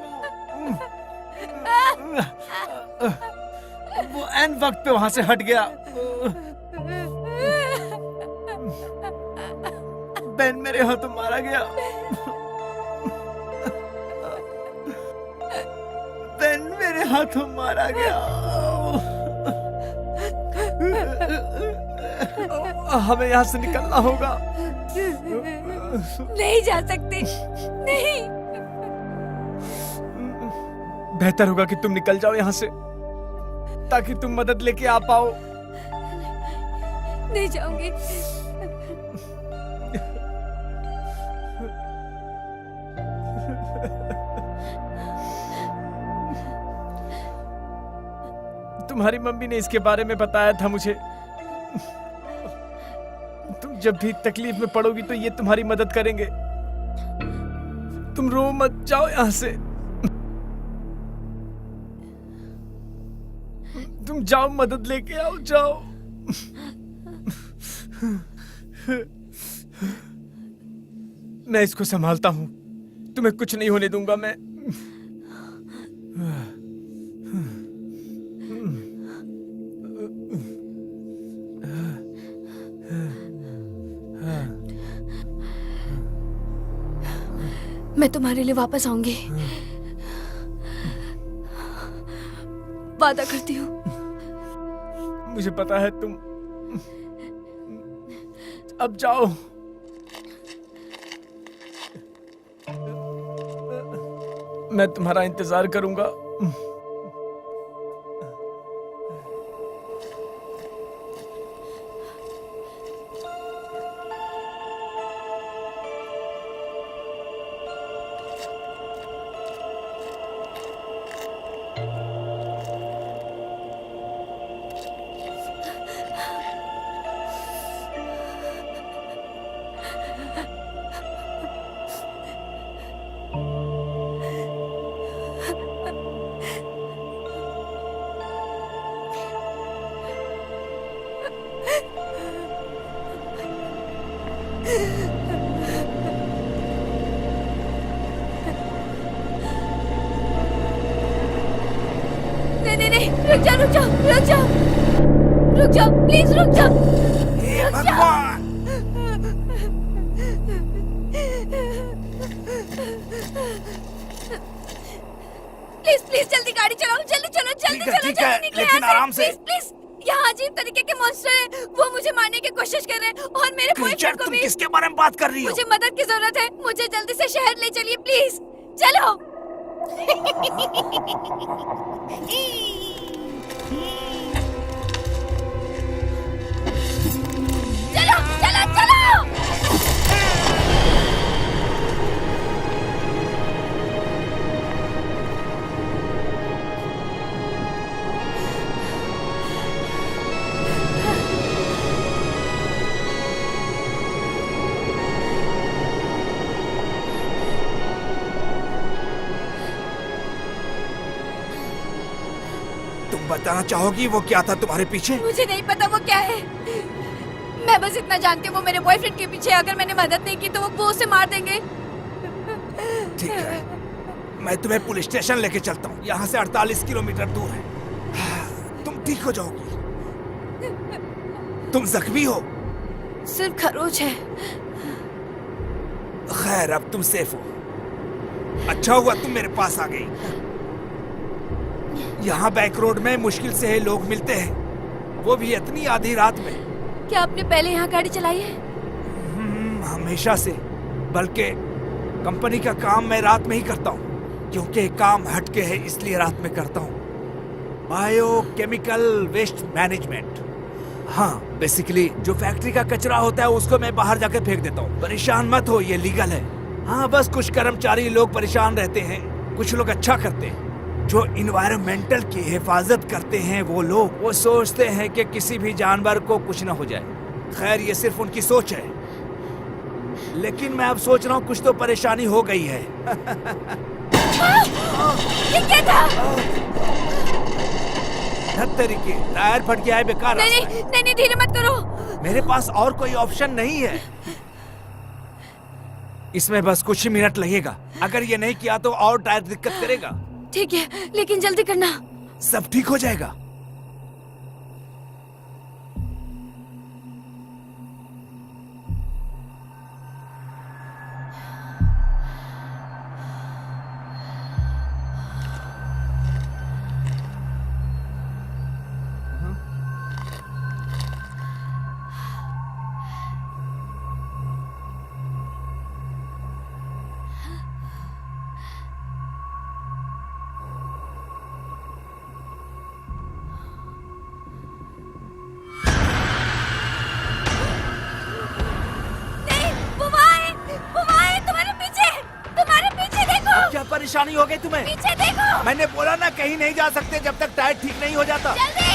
वो एन वक्त पे वहां से हट गया। बेन मेरे हाथों मारा गया। बेन मेरे हाथों मारा गया। हमें यहाँ से निकलना होगा। नहीं जा सकते, नहीं। बेहतर होगा कि तुम निकल जाओ यहाँ से, ताकि तुम मदद लेके आ पाओ। नहीं जाऊंगी। तुम्हारी मम्मी ने इसके बारे में बताया था मुझे। तुम जब भी तकलीफ में पड़ोगी तो ये तुम्हारी मदद करेंगे। तुम रो मत, जाओ यहाँ से। तुम जाओ, मदद लेके आओ, जाओ। मैं इसको संभालता हूं, तुम्हें कुछ नहीं होने दूंगा मैं। मैं तुम्हारे लिए वापस आऊंगी, वादा करती हूँ। मुझे पता है तुम। अब जाओ। मैं तुम्हारा इंतजार करूंगा। नहीं, रुक जाओ, रुक जाओ, रुक जाओ, रुक जाओ, प्लीज रुक जाओ, रुक जाओ। प्लीज प्लीज जल्दी गाड़ी चलाओ, जल्दी चलो, जल्दी चलो, जल्दी निकलो यहाँ से, प्लीज प्लीज। यहाँ अजीब तरीके के मॉन्स्टर हैं, वो मुझे मारने की कोशिश कर रहे हैं और मेरे बॉयफ्रेंड को भी। किसके बारे में बात कर रही हो? मुझे मदद की जरूरत है, मुझे जल्दी से शहर ले चलिए प्लीज, चलो। चलो चलो चलो। तुम बताना चाहोगी वो क्या था तुम्हारे पीछे? मुझे नहीं पता वो क्या है, मैं बस इतना जानती हूँ वो मेरे बॉयफ्रेंड के पीछे। अगर मैंने मदद नहीं की तो वो उसे मार देंगे। ठीक है, मैं तुम्हें पुलिस स्टेशन लेके चलता हूँ। यहाँ से 48 किलोमीटर दूर है। तुम ठीक हो जाओगी। तुम जख्मी हो? सिर्फ खरोच है। खैर, अब तुम सेफ हो। अच्छा हुआ तुम मेरे पास आ गई। यहाँ बैक रोड में मुश्किल से लोग मिलते हैं, वो भी इतनी आधी रात में। क्या आपने पहले यहाँ गाड़ी चलाई है? हमेशा से, बल्कि कंपनी का काम मैं रात में ही करता हूँ, क्योंकि काम हटके है इसलिए रात में करता हूँ। Biochemical waste management. हाँ, बेसिकली जो फैक्ट्री का कचरा होता है उसको मैं बाहर जाकर फेंक देता हूँ। परेशान मत हो, ये लीगल है। हाँ, बस कुछ कर्मचारी लोग परेशान रहते हैं, कुछ लोग अच्छा करते हैं। जो इन्वायरमेंटल की हिफाजत करते हैं वो लोग, वो सोचते हैं कि किसी भी जानवर को कुछ ना हो जाए। खैर, ये सिर्फ उनकी सोच है, लेकिन मैं अब सोच रहा हूँ कुछ तो परेशानी हो गई है। ये क्या था? तरीके टायर फट गया है, बेकार। नहीं, धीरे मत करो। मेरे पास और कोई ऑप्शन नहीं है। इसमें बस कुछ ही मिनट लगेगा। अगर ये नहीं किया तो और टायर दिक्कत करेगा। ठीक है, लेकिन जल्दी करना। सब ठीक हो जाएगा। क्या परेशानी हो गई तुम्हें? पीछे देखो। मैंने बोला ना कहीं नहीं जा सकते जब तक टायर ठीक नहीं हो जाता। जल्दी।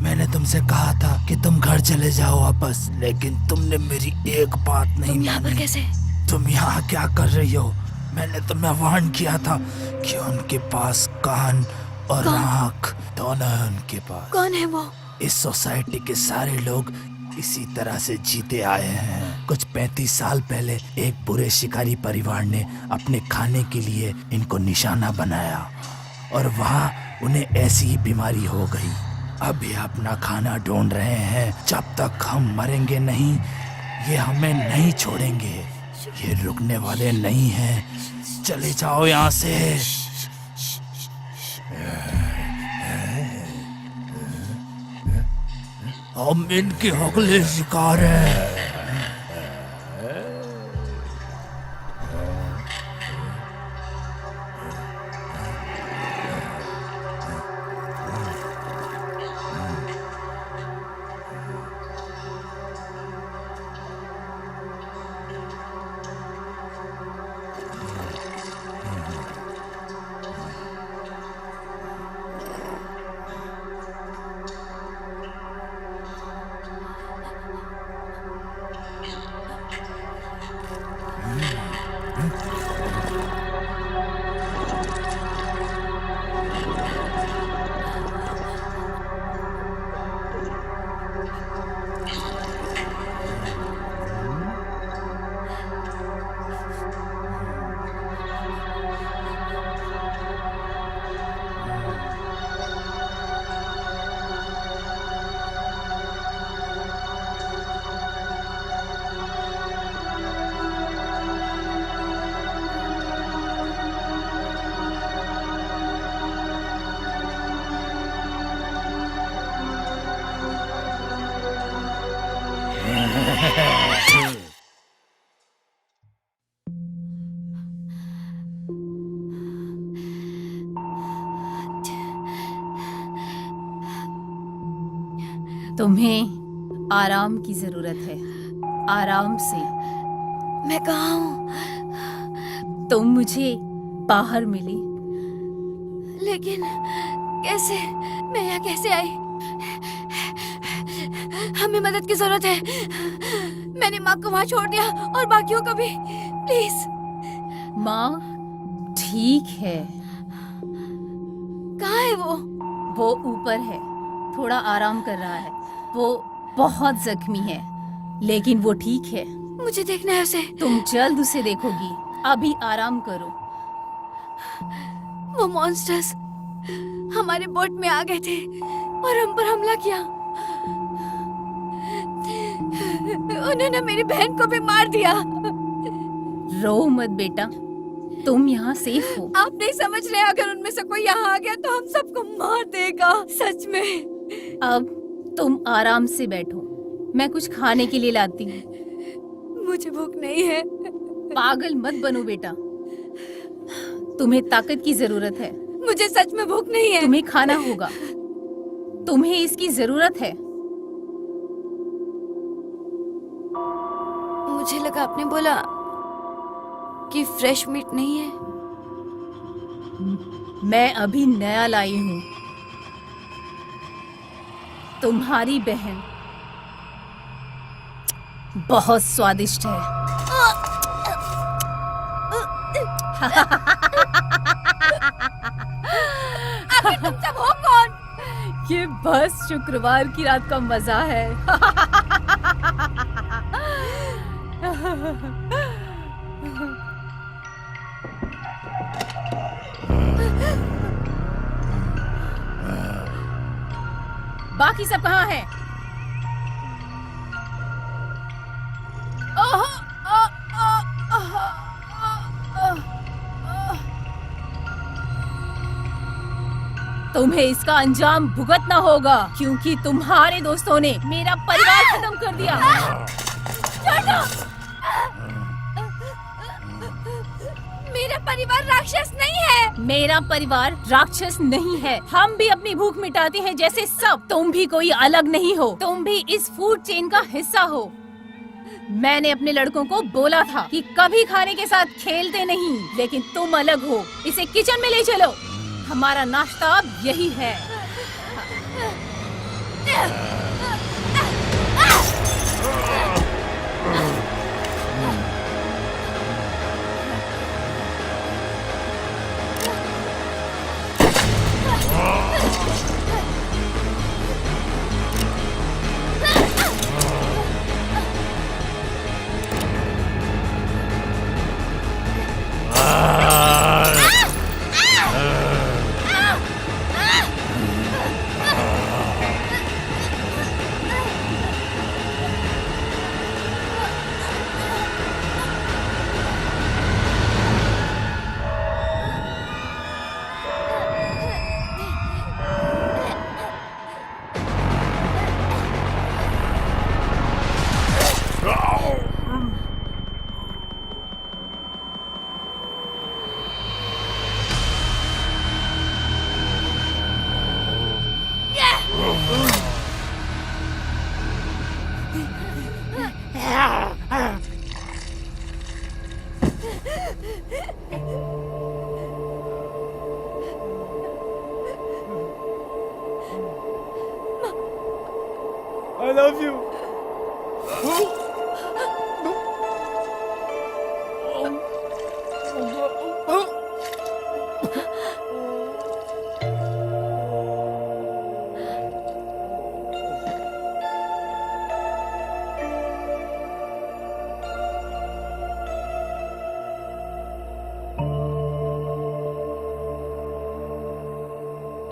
मैंने तुमसे कहा था कि तुम घर चले जाओ वापस, लेकिन तुमने मेरी एक बात नहीं तुम यहाँ पर मानी। कैसे? तुम यहाँ क्या कर रही हो? मैंने तुम्हें वार्न किया था कि उनके पास कान और आँख दोनों है उनके पास। कौन है वो? इस सोसाइटी के सारे लोग इसी तरह से जीते आए हैं। कुछ 35 साल पहले एक बुरे शिकारी परिवार ने अपने खाने के लिए इनको निशाना बनाया और वहाँ उन्हें ऐसी ही बीमारी हो गई। अब ये अपना खाना ढूंढ रहे हैं। जब तक हम मरेंगे नहीं, ये हमें नहीं छोड़ेंगे। ये रुकने वाले नहीं हैं। चले जाओ यहाँ से। हम इनके अगले शिकार हैं। तुम्हें आराम की जरूरत है। आराम से। मैं कहाँ हूँ? तुम मुझे बाहर मिली। लेकिन कैसे? मैं यहाँ कैसे आई? हमें मदद की जरूरत है। मैंने माँ को वहाँ छोड़ दिया और बाकियों को भी। प्लीज। माँ ठीक है। कहाँ है वो? वो ऊपर है, थोड़ा आराम कर रहा है। वो बहुत जख्मी है, लेकिन वो ठीक है। मुझे देखना है उसे। तुम जल्द उसे देखोगी। अभी आराम करो। वो मॉन्स्टर्स हमारे बोट में आ गए थे और हम पर हमला किया। उन्होंने मेरी बहन को भी मार दिया। रो मत बेटा, तुम यहाँ सेफ हो। आप नहीं समझ रहे, अगर उनमें से कोई यहाँ आ गया तो हम सबको मार देगा। सच में। अब तुम आराम से बैठो, मैं कुछ खाने के लिए लाती हूँ। मुझे भूख नहीं है। पागल मत बनो बेटा, तुम्हें ताकत की जरूरत है। मुझे सच में भूख नहीं है। तुम्हें खाना होगा, तुम्हें इसकी जरूरत है। मुझे लगा आपने बोला कि फ्रेश मीट नहीं है। मैं अभी नया लाई हूँ। तुम्हारी बहन बहुत स्वादिष्ट है। आखिर तुम सब हो कौन? ये बस शुक्रवार की रात का मजा है। बाकी सब कहाँ हैं? तुम्हें इसका अंजाम भुगतना होगा, क्योंकि तुम्हारे दोस्तों ने मेरा परिवार खत्म कर दिया। मेरा परिवार राक्षस नहीं है। मेरा परिवार राक्षस नहीं है। हम भी अपनी भूख मिटाते हैं जैसे सब। तुम भी कोई अलग नहीं हो, तुम भी इस फूड चेन का हिस्सा हो। मैंने अपने लड़कों को बोला था कि कभी खाने के साथ खेलते नहीं, लेकिन तुम अलग हो। इसे किचन में ले चलो, हमारा नाश्ता अब यही है। Love you.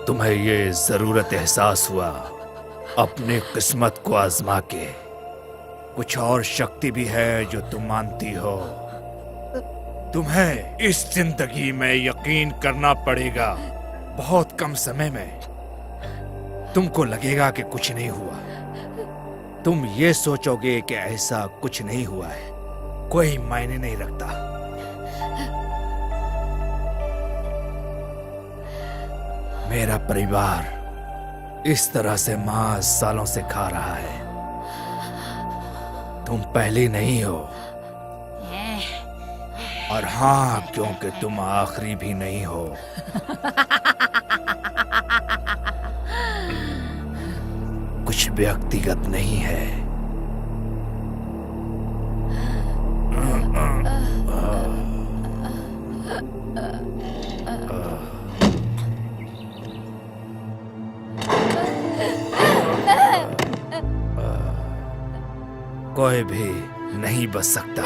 तुम्हें ये जरूरत एहसास हुआ अपने किस्मत को आजमा के। कुछ और शक्ति भी है जो तुम मानती हो। तुम्हें इस जिंदगी में यकीन करना पड़ेगा। बहुत कम समय में तुमको लगेगा कि कुछ नहीं हुआ। तुम ये सोचोगे कि ऐसा कुछ नहीं हुआ है, कोई मायने नहीं रखता। मेरा परिवार इस तरह से मां सालों से खा रहा है। तुम पहली नहीं हो, और हाँ, क्योंकि तुम आखिरी भी नहीं हो। कुछ व्यक्तिगत नहीं है। कोई भी नहीं बच सकता।